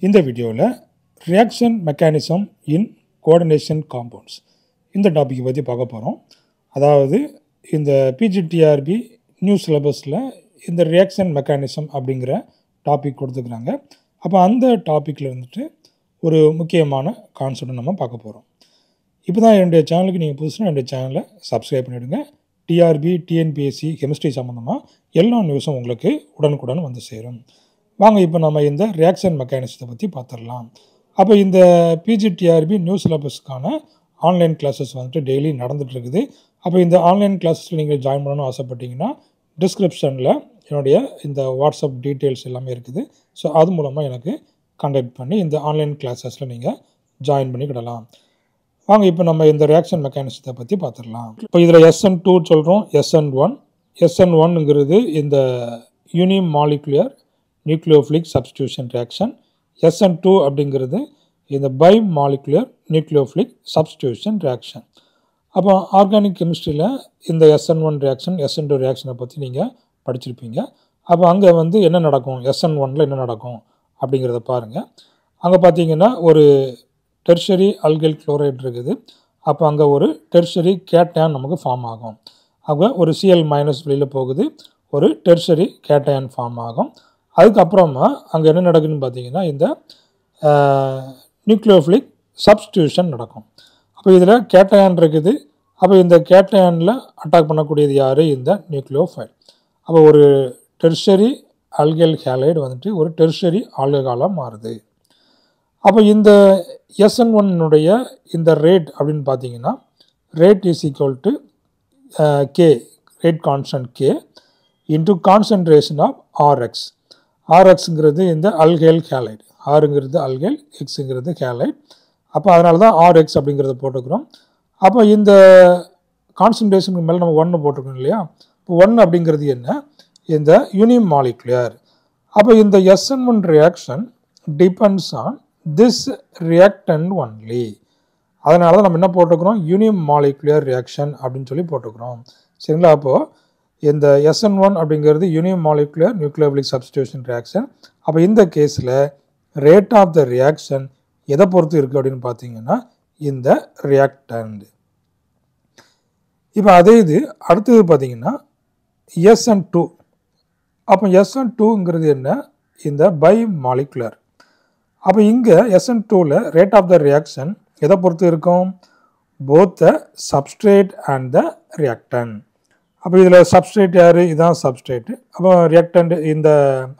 இந்த வீடியோவில் reaction mechanism இன் coordination compounds இந்த டாபிக் பற்றி பார்க்க போகிறோம். அதாவது இந்த பிஜிடிஆர்பி நியூ சிலபஸில் இந்த ரியாக்ஷன் மெக்கானிசம் அப்படிங்கிற டாபிக் கொடுத்துக்கிறாங்க. அப்போ அந்த டாப்பிக்கில் வந்துட்டு ஒரு முக்கியமான கான்செப்ட் நம்ம பார்க்க போகிறோம். இப்போ தான் என்னுடைய சேனலுக்கு நீங்கள் புதுசுனா என்னுடைய சேனலை சப்ஸ்கிரைப் பண்ணிவிடுங்க. டிஆர்பி, டிஎன்பிஎஸ்சி, கெமிஸ்ட்ரி சம்மந்தமாக எல்லா நியூஸும் உங்களுக்கு உடனுக்குடன் வந்து சேரும். வாங்க இப்போ நம்ம இந்த ரியாக்ஷன் மெக்கானிசத்தை பற்றி பார்த்துடலாம். அப்போ இந்த பிஜிடிஆர்பி நியூ சிலபஸ்க்கான ஆன்லைன் கிளாஸஸ் வந்துட்டு டெய்லி நடந்துகிட்ருக்குது. அப்போ இந்த ஆன்லைன் கிளாஸஸில் நீங்கள் ஜாயின் பண்ணணும்னு ஆசைப்பட்டீங்கன்னா டிஸ்கிரிப்ஷனில் என்னுடைய இந்த வாட்ஸ்அப் டீட்டெயில்ஸ் எல்லாமே இருக்குது. ஸோ அது மூலமாக எனக்கு கான்டாக்ட் பண்ணி இந்த ஆன்லைன் கிளாஸஸில் நீங்கள் ஜாயின் பண்ணிக்கிடலாம். வாங்க இப்போ நம்ம இந்த ரியாக்ஷன் மெக்கானிசத்தை பற்றி பார்த்துடலாம். இப்போ இதில் SN2 சொல்கிறோம், SN1. SN1ங்கிறது இந்த unimolecular nucleophilic substitution reaction. SN2 அப்படிங்கிறது இந்த பைமாலிகுலர் நியூக்ளியோஃபிலிக் சப்ஸ்டியூஷன் ரியாக்ஷன். அப்போ ஆர்கானிக் கெமிஸ்ட்ரியில் இந்த SN1 ரியாக்ஷன், SN2 ரியாக்ஷனை பற்றி நீங்கள் படிச்சிருப்பீங்க. அப்போ அங்கே வந்து என்ன நடக்கும், SN1ல் என்ன நடக்கும் அப்படிங்கிறத பாருங்கள். அங்கே பார்த்தீங்கன்னா ஒரு டெர்ஷரி அல்கைல் குளோரைடு இருக்குது. அப்போ அங்கே ஒரு டெர்ஷரி கேட்டையான் நமக்கு ஃபார்ம் ஆகும். அங்கே ஒரு Cl- வெளியில் போகுது, ஒரு டெர்ஷரி கேட்டையான் ஃபார்ம் ஆகும். அதுக்கப்புறமா அங்கே என்ன நடக்குதுன்னு பார்த்தீங்கன்னா இந்த நியூக்ளியோஃபிலிக் சப்ஸ்டியூஷன் நடக்கும். அப்போ இதில் கேட்டையான் இருக்குது. அப்போ இந்த கேட்டையானில் அட்டாக் பண்ணக்கூடியது யார், இந்த நியூக்ளியோஃபைல். அப்போ ஒரு டெர்ஷரி அல்கைல் ஹேலைடு வந்துட்டு ஒரு டெர்ஷரி ஆல்கஹாலாக மாறுது. அப்போ இந்த SN1னுடைய இந்த ரேட் அப்படின்னு பார்த்தீங்கன்னா rate is equal to K, rate constant K into concentration of RX. RXங்கிறது இந்த அல்கைல் ஹேலைடு, ஆறுங்கிறது அல்கைல், எக்ஸுங்கிறது ஹேலைட். அப்போ அதனால தான் RX அப்படிங்கிறத போட்டுக்கிறோம். அப்போ இந்த கான்சன்ட்ரேஷனுக்கு மேலே நம்ம 1 போட்டிருக்கோம் இல்லையா. இப்போ 1 அப்படிங்கிறது என்ன, இந்த யூனிமாலிகுலர். அப்போ இந்த SN1 reaction depends on this reactant only. அதனால தான் நம்ம என்ன போட்டுக்கிறோம், யூனிமாலிகுலர் ரியாக்ஷன் அப்படின்னு சொல்லி போட்டுக்கிறோம். சரிங்களா. அப்போது இந்த SN1 அப்படிங்கிறது யூனிமாலிகுலர் நியூக்ளியோஃபிலிக் சப்ஸ்டியூஷன் ரியாக்ஷன். அப்போ இந்த கேஸில் ரேட் ஆஃப் த ரியாக்ஷன் எதை பொறுத்து இருக்குது அப்படின்னு பார்த்தீங்கன்னா இந்த ரியாக்டன்ட். இப்போ அதே இது அடுத்தது பார்த்தீங்கன்னா SN2. அப்போ SN2ங்கிறது என்ன, இந்த பைமாலிகுலர். அப்போ இங்கே SN2ல் ரேட் ஆஃப் த ரியாக்ஷன் எதை பொறுத்து இருக்கும், both the substrate and the reactant. அப்போ இதில் சப்ஸ்ட்ரேட் யார், இதுதான் சப்ஸ்ட்ரேட்டு. அப்போ ரியாக்டன்ட் இந்த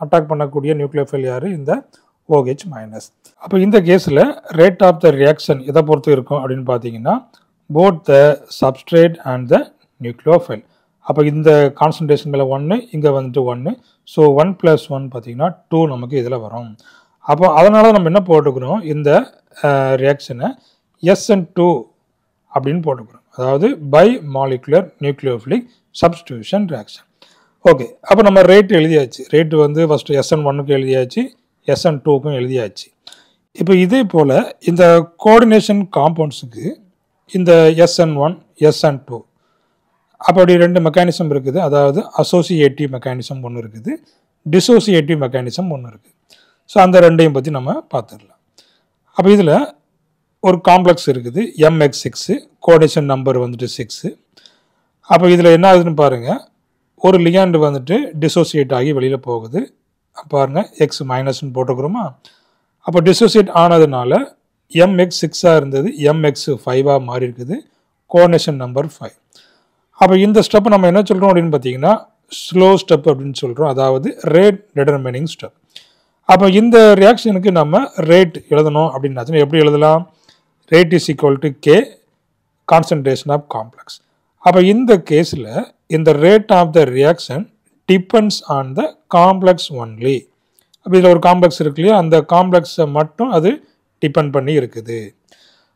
அட்டாக் பண்ணக்கூடிய நியூக்ளியோஃபைல் யார், இந்த OH-. அப்போ இந்த கேஸில் ரேட் ஆஃப் த ரியாக்ஷன் எதை பொறுத்து இருக்கும் அப்படின்னு பார்த்தீங்கன்னா both the substrate and the nucleophile. அப்போ இந்த கான்சன்ட்ரேஷன் மேலே 1, இங்கே வந்துட்டு 1. ஸோ 1 + 1 பார்த்தீங்கன்னா 2 நமக்கு இதில் வரும். அப்போ அதனால நம்ம என்ன போட்டுக்கிறோம், இந்த ரியாக்ஷனை SN2 அப்படின்னு போட்டுக்கிறோம். அதாவது bimolecular nucleophilic substitution reaction. Okay. அப்போ நம்ம ரேட் எழுதியாச்சு. ரேட்டு வந்து ஃபஸ்ட்டு SN1க்கு எழுதியாச்சு, SN2க்கும் எழுதியாச்சு. இப்போ இதே போல் இந்த கோஆர்டினேஷன் காம்பவுண்ட்ஸுக்கு இந்த SN1, SN2 அப்படி 2 மெக்கானிசம் இருக்குது. அதாவது அசோசியேட்டிவ் மெக்கானிசம் ஒன்று இருக்குது, டிசோசியேட்டிவ் மெக்கானிசம் ஒன்று இருக்குது. ஸோ அந்த ரெண்டையும் பற்றி நம்ம பார்த்துடலாம். அப்போ இதில் ஒரு காம்ப்ளெக்ஸ் இருக்குது MX6, கோஆர்டினேஷன் நம்பர் வந்துட்டு 6. அப்போ இதில் என்ன ஆகுதுன்னு பாருங்கள், ஒரு லிகாண்ட் வந்துட்டு டிசோசியேட் ஆகி வெளியில் போகுது. பாருங்கள் X- போட்டுக்கிறோமா. அப்போ டிசோசியேட் ஆனதுனால MX6 இருந்தது MX5 மாறி இருக்குது, கோஆர்டினேஷன் நம்பர் 5. அப்போ இந்த ஸ்டெப் நம்ம என்ன சொல்கிறோம் அப்படின்னு பார்த்தீங்கன்னா ஸ்லோ ஸ்டெப் அப்படின்னு சொல்கிறோம், அதாவது ரேட் டிட்டர்மினிங் ஸ்டெப். அப்போ இந்த ரியாக்ஷனுக்கு நம்ம ரேட் எழுதணும் அப்படின்னாச்சுன்னா எப்படி எழுதலாம், rate is equal to K, concentration of complex. அப்போ இந்த கேஸில் இந்த rate of the reaction depends on the complex only. அப்போ இதில் ஒரு காம்ப்ளெக்ஸ் இருக்கு இல்லையா, அந்த காம்ப்ளெக்ஸை மட்டும் அது டிபெண்ட் பண்ணி இருக்குது.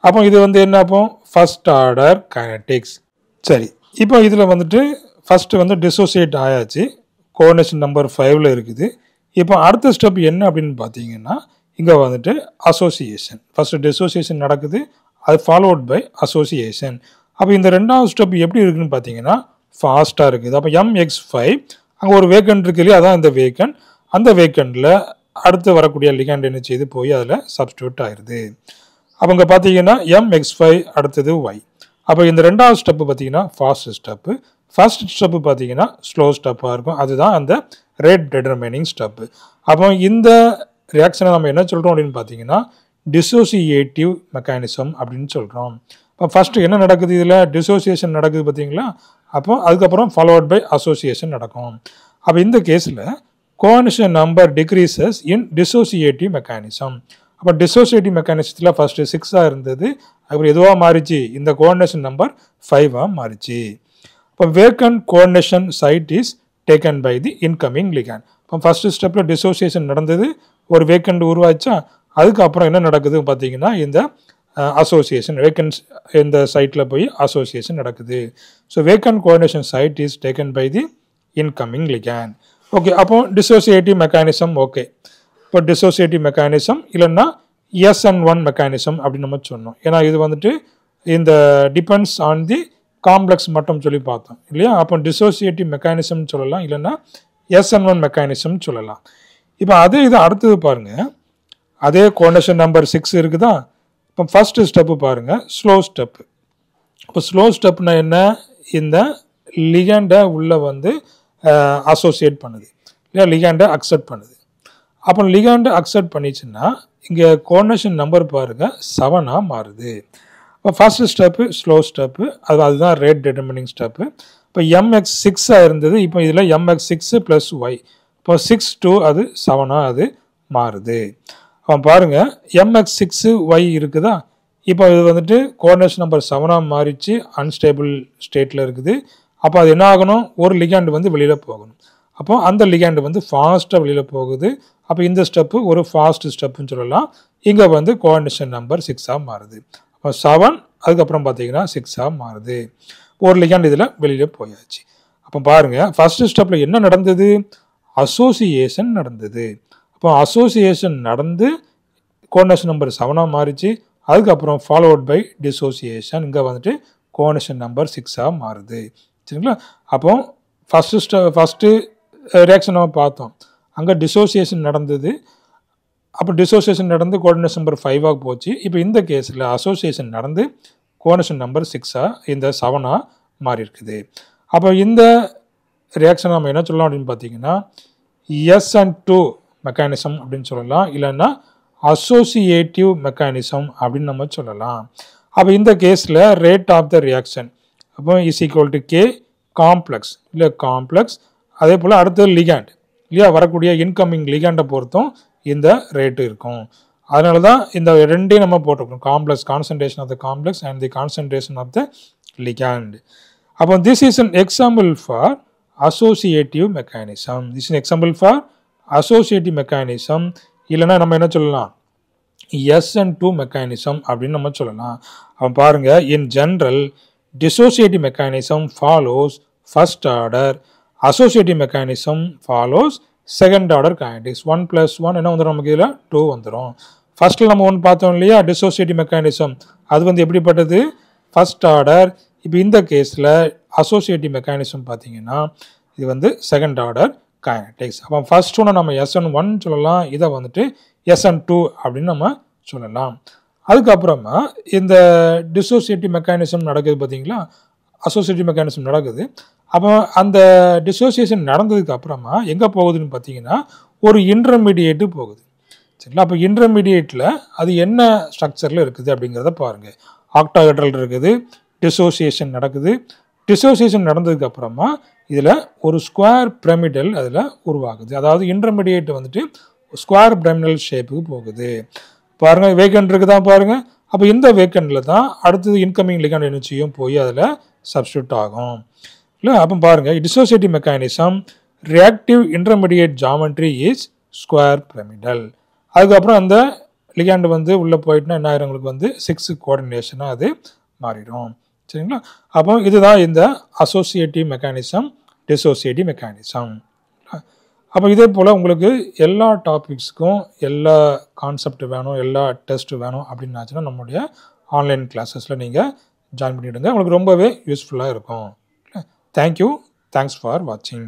அப்போ இது வந்து என்ன, அப்போ ஃபர்ஸ்ட் ஆர்டர் கைனடிக்ஸ். சரி, இப்போ இதில் வந்துட்டு ஃபஸ்ட்டு வந்து டிசோசியேட் ஆயாச்சு, கோஆர்டினேஷன் நம்பர் 5ல் இருக்குது. இப்போ அடுத்த ஸ்டெப் என்ன அப்படின்னு பார்த்தீங்கன்னா இங்கே வந்துட்டு அசோசியேஷன். ஃபஸ்ட்டு டிசோசியேஷன் நடக்குது, அது ஃபாலோட் பை அசோசியேஷன். அப்போ இந்த ரெண்டாவது ஸ்டெப் எப்படி இருக்குதுன்னு பார்த்தீங்கன்னா ஃபாஸ்ட்டாக இருக்குது. அப்போ MX5 அங்கே ஒரு வேக்கண்ட் இருக்கு இல்லையா, அதான் இந்த வேக்கண்ட். அந்த வேக்கண்டில் அடுத்து வரக்கூடிய லிகண்ட் என்ன செய்து போய் அதில் சப்ஸ்டியூட் ஆயிடுது. அப்போ இங்கே பார்த்தீங்கன்னா MX5 அடுத்தது Y. அப்போ இந்த ரெண்டாவது ஸ்டெப்பு பார்த்தீங்கன்னா ஃபாஸ்ட் ஸ்டெப்பு, ஃபர்ஸ்ட் ஸ்டெப்பு பார்த்தீங்கன்னா ஸ்லோ ஸ்டெப்பாக இருக்கும். அதுதான் அந்த ரேட் டிட்டர்மினிங் ஸ்டெப்பு. அப்போ இந்த ரியாக்ஷனை நம்ம என்ன சொல்கிறோம் அப்படின்னு பார்த்தீங்கன்னா டிசோசியேட்டிவ் மெக்கானிசம் அப்படின்னு சொல்கிறோம். இப்போ ஃபஸ்ட்டு என்ன நடக்குது, இதில் டிசோசியேஷன் நடக்குது பார்த்தீங்களா. அப்போ அதுக்கப்புறம் ஃபாலோவட் பை அசோசியேஷன் நடக்கும். அப்போ இந்த கேஸில் கோஆர்டினேஷன் நம்பர் டிக்ரீசஸ் இன் டிசோசியேட்டிவ் மெக்கானிசம். அப்போ டிசோசியேட்டிவ் மெக்கானிசத்தில் ஃபஸ்ட்டு 6 இருந்தது, அப்புறம் எதுவாக மாறிச்சு, இந்த கோஆர்டினேஷன் நம்பர் 5 மாறிச்சு. இப்போ vacant coordination site is taken by the incoming ligand. இப்போ ஃபஸ்ட்டு ஸ்டெப்பில் டிசோசியேஷன் நடந்தது, ஒரு வேக்கண்ட் உருவாச்சா, அதுக்கப்புறம் என்ன நடக்குது பார்த்தீங்கன்னா இந்த அசோசியேஷன் வேக்கன்ட் இந்த சைட்டில் போய் அசோசியேஷன் நடக்குது. So vacant coordination site is taken by the incoming ligand. Okay, அப்போ டிசோசியேட்டிவ் மெக்கானிசம் ஓகே. இப்போ டிசோசியேட்டிவ் மெக்கானிசம் இல்லைன்னா SN1 மெக்கானிசம் அப்படின்னு நம்ம சொன்னோம். ஏன்னா இது வந்துட்டு இந்த டிபெண்ட்ஸ் ஆன் தி காம்ப்ளெக்ஸ் மட்டும் சொல்லி பார்த்தோம் இல்லையா. அப்போ டிசோசியேட்டிவ் மெக்கானிசம் சொல்லலாம், இல்லைன்னா SN1 மெக்கானிசம் சொல்லலாம். இப்போ அதே இது அடுத்தது பாருங்கள், அதே கோஆர்டினேஷன் நம்பர் 6 இருக்குதா. இப்போ ஃபஸ்ட்டு ஸ்டெப்பு பாருங்கள் ஸ்லோ ஸ்டெப்பு. இப்போ ஸ்லோ ஸ்டெப்னா என்ன, இந்த லிகண்டை உள்ளே வந்து அசோசியேட் பண்ணுது இல்லையா, லிகண்டை அக்செப்ட் பண்ணுது. அப்போ லிகண்டை அக்செப்ட் பண்ணிச்சுன்னா இங்கே கோஆர்டினேஷன் நம்பர் பாருங்கள் 7 மாறுது. இப்போ ஃபஸ்ட்டு ஸ்டெப்பு ஸ்லோ ஸ்டெப்பு, அதுதான் ரேட் டிட்டர்மினிங் ஸ்டெப்பு. இப்போ MX6 இருந்தது, இப்போ இதில் MX6 + Y, இப்போ 6 to அது 7 அது மாறுது. அப்போ பாருங்கள் MX6Y இருக்குதா. இப்போ இது வந்துட்டு கோஆர்டினேஷன் நம்பர் 7 மாறிச்சு, அன்ஸ்டேபிள் ஸ்டேட்டில் இருக்குது. அப்போ அது என்ன ஆகணும், ஒரு லிகண்ட் வந்து வெளியில் போகணும். அப்போ அந்த லிகண்ட் வந்து ஃபாஸ்ட்டாக வெளியில் போகுது. அப்போ இந்த ஸ்டெப்பு ஒரு ஃபாஸ்ட் ஸ்டெப்புன்னு சொல்லலாம். இங்கே வந்து கோஆர்டினேஷன் நம்பர் 6 மாறுது. அப்போ 7 அதுக்கப்புறம் பார்த்தீங்கன்னா 6 மாறுது. ஒரு லிகண்ட் இதில் வெளியில் போயாச்சு. அப்போ பாருங்கள் ஃபஸ்ட்டு ஸ்டெப்பில் என்ன நடந்தது, அசோசியேஷன் நடந்தது. அப்போ அசோசியேஷன் நடந்து கோஆர்டினேஷன் நம்பர் 7 மாறிச்சு. அதுக்கப்புறம் ஃபாலோவட் பை டிசோசியேஷன், இங்கே வந்துட்டு கோஆர்டினேஷன் நம்பர் 6 மாறுது. சரிங்களா. அப்போ ஃபஸ்ட்டு ரியாக்ஷன் நம்ம பார்த்தோம், அங்கே டிசோசியேஷன் நடந்தது. அப்போ டிசோசியேஷன் நடந்து கோஆர்டினேஷன் நம்பர் 5 போச்சு. இப்போ இந்த கேஸில் அசோசியேஷன் நடந்து கோஆர்டினேஷன் நம்பர் 6 இந்த 7 மாறி இருக்குது. அப்போ இந்த ரியாக்ஷன் நம்ம என்ன சொல்லலாம் அப்படின்னு பார்த்தீங்கன்னா SN2 மெக்கானிசம் அப்படின்னு சொல்லலாம், இல்லைன்னா அசோசியேட்டிவ் மெக்கானிசம் அப்படின்னு நம்ம சொல்லலாம். அப்போ இந்த கேஸில் ரேட் ஆஃப் த ரியாக்ஷன் அப்போ = K காம்ப்ளெக்ஸ் இல்லை காம்ப்ளெக்ஸ், அதே போல் அடுத்தது லிகண்ட் இல்லையா, வரக்கூடிய இன்கமிங் லிகண்டை பொறுத்தும் இந்த ரேட்டு இருக்கும். அதனால தான் இந்த ரெண்டையும் நம்ம போட்டிருக்கோம், complex concentration of the complex and the concentration of the ligand. அப்போ this is an example for associative mechanism. This is an example for associative mechanism. இல்லைன்னா நம்ம என்ன சொல்லலாம், SN2 மெக்கானிசம் அப்படின்னு நம்ம சொல்லலாம். அவன் பாருங்க, in general dissociative mechanism follows first order, associative mechanism follows second order kinetics. 1 + 1 என்ன வந்துடும், நமக்கு இதில் 2 வந்துடும். ஃபர்ஸ்ட்டில் நம்ம 1 பார்த்தோம் இல்லையா, dissociative mechanism, அது வந்து எப்படிப்பட்டது, ஃபர்ஸ்ட் ஆர்டர். இப்போ இந்த கேஸில் அசோசியேட்டிவ் மெக்கானிசம் பார்த்தீங்கன்னா இது வந்து செகண்ட் ஆர்டர் கைனடிக்ஸ். அப்போ ஃபர்ஸ்ட் ஒன்று நம்ம SN1 சொல்லலாம், இதை வந்துட்டு SN2 அப்படின்னு நம்ம சொல்லலாம். அதுக்கப்புறமா இந்த டிசோசியேட்டிவ் மெக்கானிசம் நடக்குது பார்த்தீங்களா, அசோசியேட்டிவ் மெக்கானிசம் நடக்குது. அப்போ அந்த டிசோசியேஷன் நடந்ததுக்கு அப்புறமா எங்கே போகுதுன்னு பார்த்தீங்கன்னா ஒரு இன்டர்மீடியேட்டு போகுது. சரிங்களா. அப்போ இன்டர்மீடியேட்டில் அது என்ன ஸ்ட்ரக்சரில் இருக்குது அப்படிங்கிறத பாருங்கள். ஆக்டாஹெட்ரல் இருக்குது, டிசோசியேஷன் நடக்குது. டிசோசியேஷன் நடந்ததுக்கு அப்புறமா இதில் ஒரு ஸ்கொயர் பிரமிடல் அதில் உருவாகுது. அதாவது இன்டர்மீடியேட் வந்துட்டு ஸ்கொயர் பிரமிடல் ஷேப்புக்கு போகுது. பாருங்கள், வேக்கண்ட் இருக்குதா பாருங்கள். அப்போ இந்த வேக்கண்டில் தான் அடுத்தது இன்கமிங் லிகண்ட் எனர்ஜியும் போய் அதில் சப்ஸ்டியூட் ஆகும் இல்லை. அப்போ பாருங்கள், dissociative mechanism reactive intermediate geometry is square pyramidal. அதுக்கப்புறம் அந்த லிகண்ட் வந்து உள்ளே போயிட்டுனா என்ன ஆயிரும், உங்களுக்கு வந்து 6 கோஆர்டினேஷனாக அது மாறிடும். சரிங்களா. அப்போ இதுதான் இந்த அசோசியேட்டிவ் மெக்கானிசம், டிசோசியேட்டிவ் மெக்கானிசம். அப்போ இதே போல் உங்களுக்கு எல்லா டாபிக்ஸ்க்கும் எல்லா கான்செப்ட் வேணும், எல்லா டெஸ்ட் வேணும் அப்படின்னாச்சுன்னா நம்மளுடைய ஆன்லைன் கிளாஸஸில் நீங்கள் ஜாயின் பண்ணிவிடுங்க. உங்களுக்கு ரொம்பவே யூஸ்ஃபுல்லாக இருக்கும். தேங்க்யூ, தேங்க்ஸ் ஃபார் வாட்சிங்.